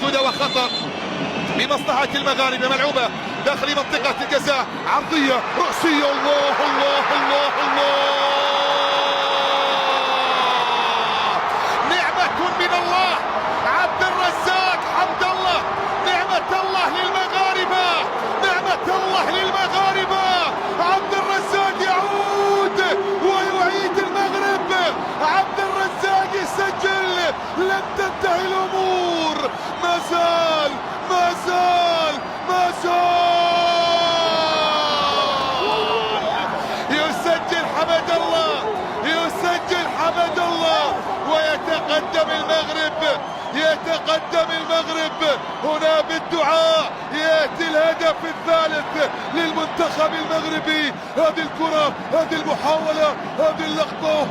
موجودة وخطر بمصلحة المغاربة، ملعوبة داخل منطقة الجزاء، عرضية رأسية، الله الله الله الله، نعمة من الله، عبد الرزاق حمد الله، نعمة الله للمغاربة، نعمة الله للمغاربة، عبد الرزاق يعود ويعيد المغرب، عبد الرزاق يسجل، لم تنتهي الأمور، ما زال ما زال ما زال يسجل حمد الله، يسجل حمد الله، ويتقدم المغرب، يتقدم المغرب هنا بالدعاء، يأتي الهدف الثالث للمنتخب المغربي، هذه الكرة، هذه المحاولة، هذه اللقطة